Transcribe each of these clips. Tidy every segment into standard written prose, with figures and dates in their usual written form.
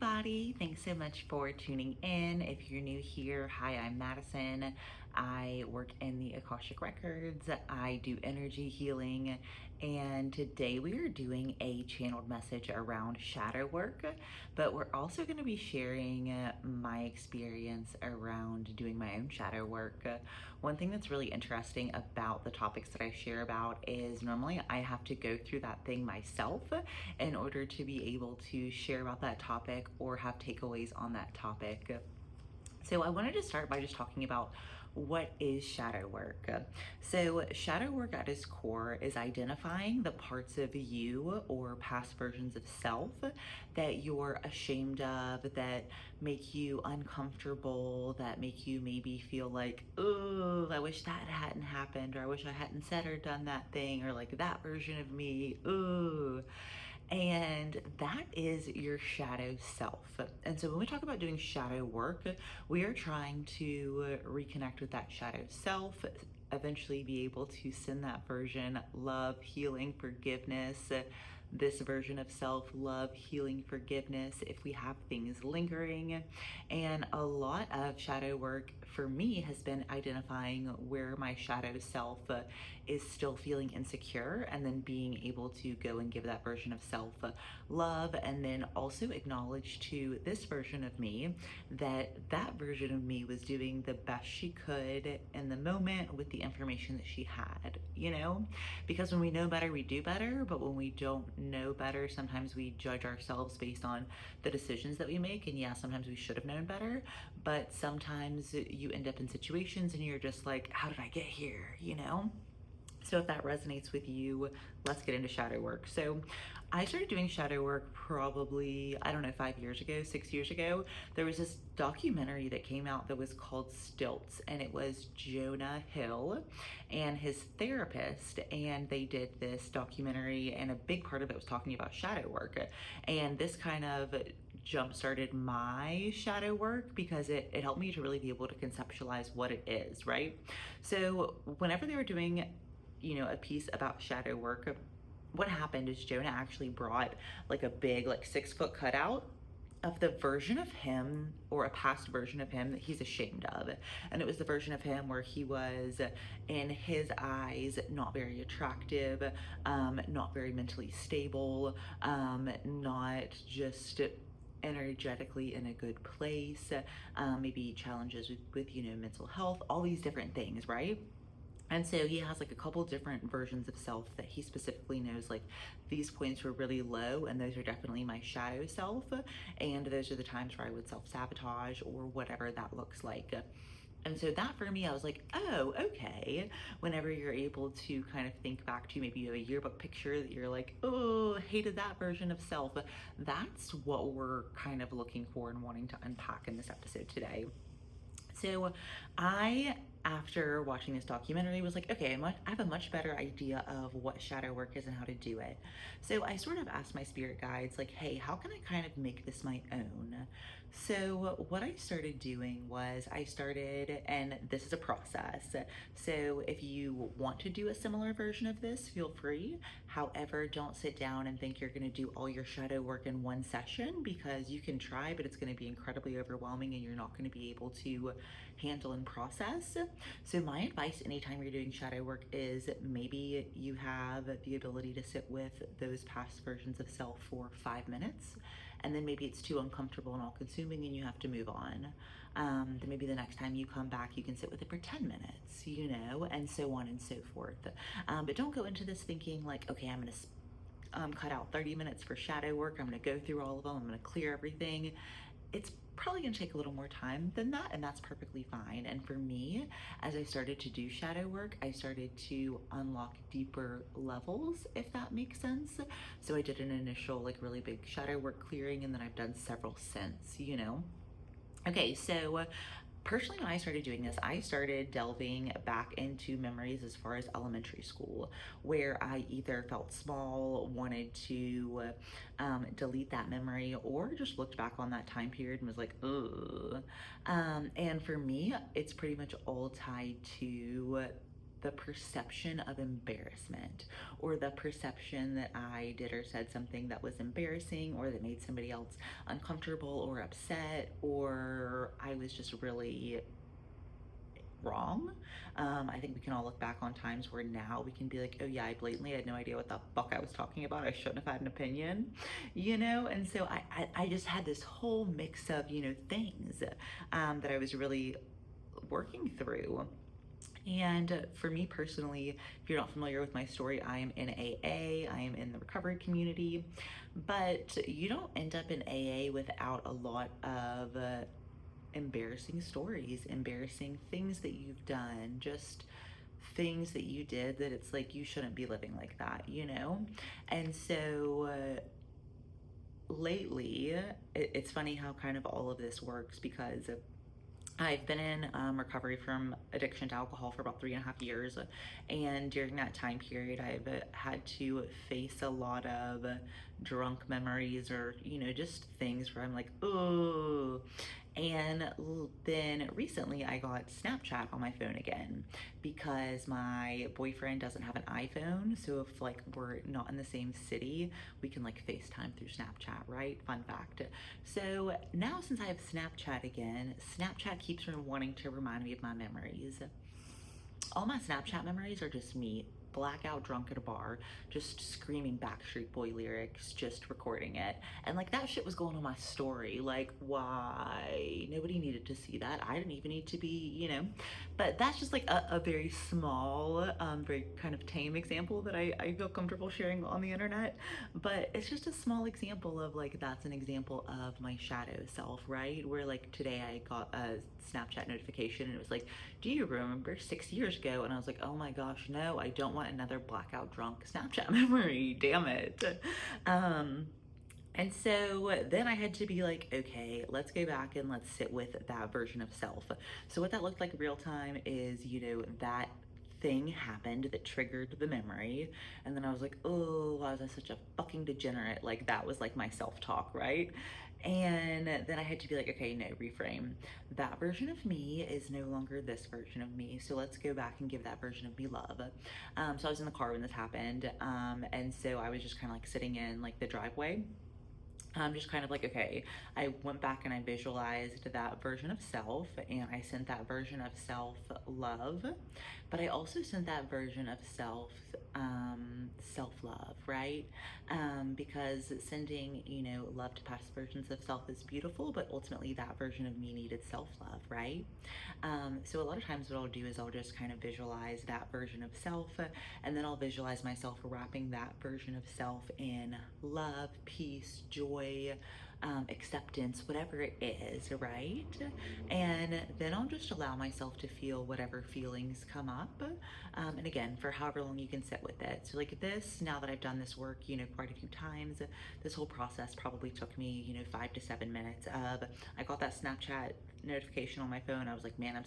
everybody. Thanks so much for tuning in. If you're new here, hi, I'm Madison. I work in the Akashic Records. I do energy healing, and today we are doing a channeled message around shadow work, but we're also going to be sharing my experience around doing my own shadow work. One thing that's really interesting about the topics that I share about is normally I have to go through that thing myself in order to be able to share about that topic or have takeaways on that topic. So I wanted to start by just talking about what is shadow work. So shadow work at its core is identifying the parts of you or past versions of self that you're ashamed of, that make you uncomfortable, that make you maybe feel like, oh, I wish that hadn't happened, or I wish I hadn't said or done that thing, or like that version of me, ooh. And that is your shadow self. And so when we talk about doing shadow work, we are trying to reconnect with that shadow self, eventually be able to send that version love, healing, forgiveness. This version of self, love, healing, forgiveness, if we have things lingering. And a lot of shadow work for me has been identifying where my shadow self is still feeling insecure, and then being able to go and give that version of self love, and then also acknowledge to this version of me that that version of me was doing the best she could in the moment with the information that she had, you know? Because when we know better, we do better, but when we don't know better, sometimes we judge ourselves based on the decisions that we make. And yeah, sometimes we should have known better, but sometimes you end up in situations and you're just like, how did I get here, you know? So if that resonates with you, let's get into shadow work. So I started doing shadow work probably, I don't know, 5 years ago, 6 years ago. There was this documentary that came out that was called Stilts, and it was Jonah Hill and his therapist, and they did this documentary, and a big part of it was talking about shadow work. And this kind of jump started my shadow work because it helped me to really be able to conceptualize what it is, right? So whenever they were doing a piece about shadow work, what happened is Jonah actually brought like a big, like 6-foot cutout of the version of him, or a past version of him, that he's ashamed of. And it was the version of him where he was, in his eyes, not very attractive, not very mentally stable, not just energetically in a good place, maybe challenges with mental health, all these different things, right? And so he has like a couple different versions of self that he specifically knows, like, these points were really low, and those are definitely my shadow self, and those are the times where I would self-sabotage or whatever that looks like. And so that, for me, I was like, oh, okay. Whenever you're able to kind of think back to maybe you have a yearbook picture that you're like, oh, hated that version of self, that's what we're kind of looking for and wanting to unpack in this episode today. So after watching this documentary, was like, okay, I have a much better idea of what shadow work is and how to do it. So I sort of asked my spirit guides, like, hey, how can I kind of make this my own? So what I started doing was and this is a process. So if you want to do a similar version of this, feel free. However, don't sit down and think you're going to do all your shadow work in one session, because you can try, but it's going to be incredibly overwhelming and you're not going to be able to handle and process. So my advice anytime you're doing shadow work is, maybe you have the ability to sit with those past versions of self for 5 minutes, and then maybe it's too uncomfortable and all consuming and you have to move on. Then maybe the next time you come back, you can sit with it for 10 minutes, and so on and so forth. But don't go into this thinking like, okay, I'm gonna cut out 30 minutes for shadow work. I'm gonna go through all of them. I'm gonna clear everything. It's probably gonna take a little more time than that, and that's perfectly fine. And for me, as I started to do shadow work, I started to unlock deeper levels, if that makes sense. So I did an initial, like, really big shadow work clearing, and then I've done several since, Okay, so personally, when I started doing this, I started delving back into memories as far as elementary school, where I either felt small, wanted to delete that memory, or just looked back on that time period and was like, ugh. And for me, it's pretty much all tied to the perception of embarrassment, or the perception that I did or said something that was embarrassing or that made somebody else uncomfortable or upset, or I was just really wrong. I think we can all look back on times where now we can be like, oh yeah, I blatantly had no idea what the fuck I was talking about. I shouldn't have had an opinion, you know? And so I just had this whole mix of, you know, things that I was really working through. And for me personally, if you're not familiar with my story, I am in AA, I am in the recovery community, but you don't end up in AA without a lot of embarrassing stories, embarrassing things that you've done, just things that you did that it's like you shouldn't be living like that, you know? And so lately, it's funny how kind of all of this works, because I've been in recovery from addiction to alcohol for about 3.5 years. And during that time period, I've had to face a lot of drunk memories, or, you know, just things where I'm like, oh. And then recently I got Snapchat on my phone again, because my boyfriend doesn't have an iPhone. So if like we're not in the same city, we can like FaceTime through Snapchat, right? Fun fact. So now since I have Snapchat again, Snapchat keeps wanting to remind me of my memories. All my Snapchat memories are just me blackout drunk at a bar, just screaming Backstreet Boy lyrics, just recording it. And like that shit was going on my story. Like, why? Nobody needed to see that. I didn't even need to be, you know. But that's just like a very small, very kind of tame example that I feel comfortable sharing on the internet. But it's just a small example of like, that's an example of my shadow self, right? Where like today I got a Snapchat notification and it was like, do you remember 6 years ago? And I was like, oh my gosh, no, I don't want another blackout drunk Snapchat memory, damn it. And so then I had to be like, okay, let's go back and let's sit with that version of self. So what that looked like real time is, you know, that thing happened that triggered the memory. And then I was like, oh, why was I such a fucking degenerate? Like that was like my self-talk, right? And then I had to be like, okay, no, reframe. That version of me is no longer this version of me. So let's go back and give that version of me love. So I was in the car when this happened. And so I was just kind of like sitting in like the driveway. Just kind of like, okay, I went back and I visualized that version of self, and I sent that version of self love, but I also sent that version of self self-love, right? Because sending, you know, love to past versions of self is beautiful, but ultimately that version of me needed self-love, right? So a lot of times what I'll do is I'll just kind of visualize that version of self, and then I'll visualize myself wrapping that version of self in love, peace, joy, acceptance, whatever it is, right? And then I'll just allow myself to feel whatever feelings come up. And again, for however long you can sit with it. So like this, now that I've done this work, you know, quite a few times, this whole process probably took me, you know, 5 to 7 minutes of, I got that Snapchat notification on my phone. I was like, man,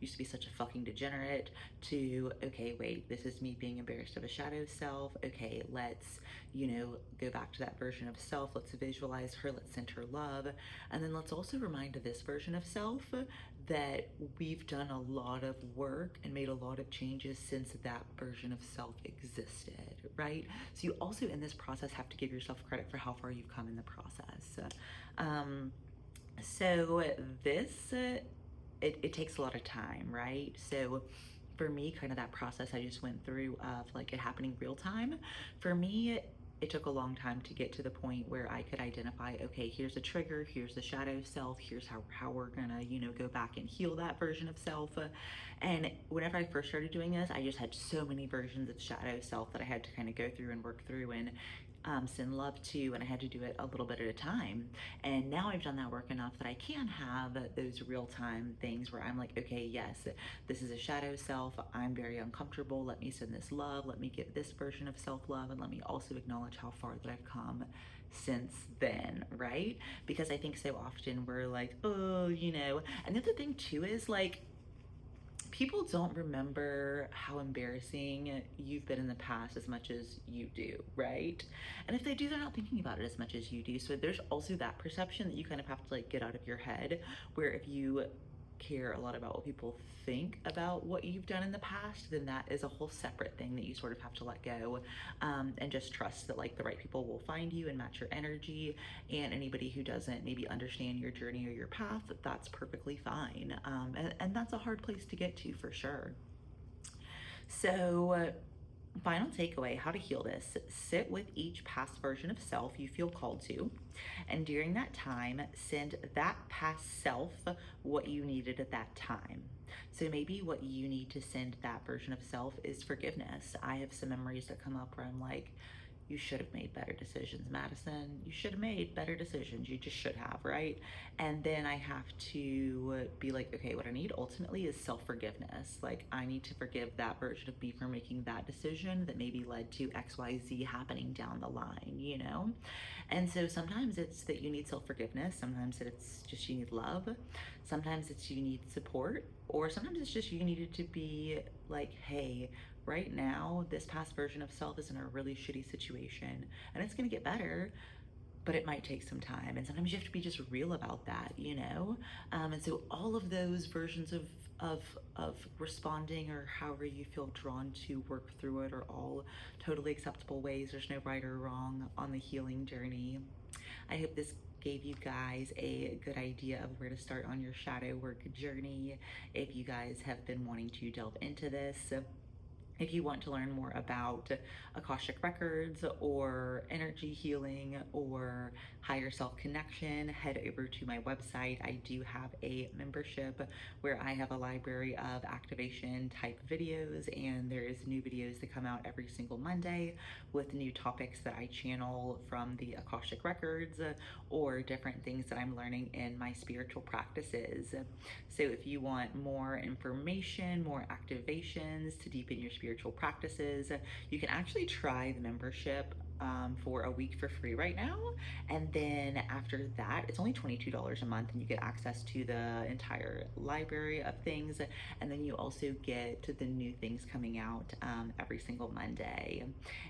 used to be such a fucking degenerate, to, okay, wait, this is me being embarrassed of a shadow self. Okay, let's, you know, go back to that version of self. Let's visualize her, let's send her love. And then let's also remind this version of self that we've done a lot of work and made a lot of changes since that version of self existed, right? So you also in this process have to give yourself credit for how far you've come in the process. So this, it takes a lot of time, right? So for me, kind of that process I just went through of like it happening real time, for me, it took a long time to get to the point where I could identify, okay, here's a trigger, here's the shadow self, here's how we're gonna, you know, go back and heal that version of self. And whenever I first started doing this, I just had so many versions of shadow self that I had to kind of go through and work through and send love to, and I had to do it a little bit at a time. And now I've done that work enough that I can have those real-time things where I'm like, okay, yes, this is a shadow self, I'm very uncomfortable, let me send this love, let me give this version of self-love, and let me also acknowledge how far that I've come since then, right? Because I think so often we're like, oh, you know. And the other thing too is like, people don't remember how embarrassing you've been in the past as much as you do, right? And if they do, they're not thinking about it as much as you do. So there's also that perception that you kind of have to like get out of your head, where if you care a lot about what people think about what you've done in the past, then that is a whole separate thing that you sort of have to let go, and just trust that like the right people will find you and match your energy. And anybody who doesn't maybe understand your journey or your path, that's perfectly fine. And that's a hard place to get to for sure. So, final takeaway: how to heal this. Sit with each past version of self you feel called to, and during that time, send that past self what you needed at that time. So maybe what you need to send that version of self is forgiveness. I have some memories that come up where I'm like, you should have made better decisions, Madison. You should have made better decisions. You just should have, right? And then I have to be like, okay, what I need ultimately is self forgiveness. Like, I need to forgive that version of me for making that decision that maybe led to XYZ happening down the line, you know? And so sometimes it's that you need self forgiveness. Sometimes it's just you need love. Sometimes it's you need support. Or sometimes it's just you needed to be like, hey, right now, this past version of self is in a really shitty situation and it's going to get better, but it might take some time. And sometimes you have to be just real about that, you know? And so all of those versions of, of responding or however you feel drawn to work through it are all totally acceptable ways. There's no right or wrong on the healing journey. I hope this gave you guys a good idea of where to start on your shadow work journey if you guys have been wanting to delve into this. If you want to learn more about Akashic Records or energy healing or higher self connection, head over to my website. I do have a membership where I have a library of activation type videos, and there is new videos that come out every single Monday with new topics that I channel from the Akashic Records or different things that I'm learning in my spiritual practices. So if you want more information, more activations to deepen your spiritual practices, you can actually try the membership for a week for free right now. And then after that, it's only $22 a month, and you get access to the entire library of things. And then you also get the new things coming out every single Monday.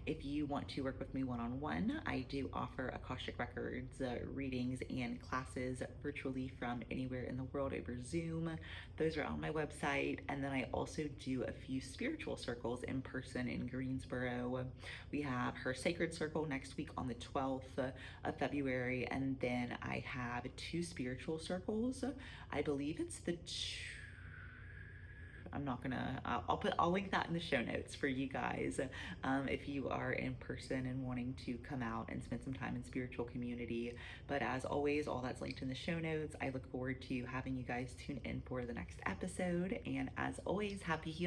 If you want to work with me one-on-one, I do offer Akashic Records readings and classes virtually from anywhere in the world over Zoom. Those are on my website. And then I also do a few spiritual circles in person in Greensboro. We have her Sacred Circle next week on the 12th of February. And then I have 2 spiritual circles. I believe it's the I'm not gonna, I'll link that in the show notes for you guys. If you are in person and wanting to come out and spend some time in spiritual community. But as always, all that's linked in the show notes. I look forward to having you guys tune in for the next episode. And as always, happy healing.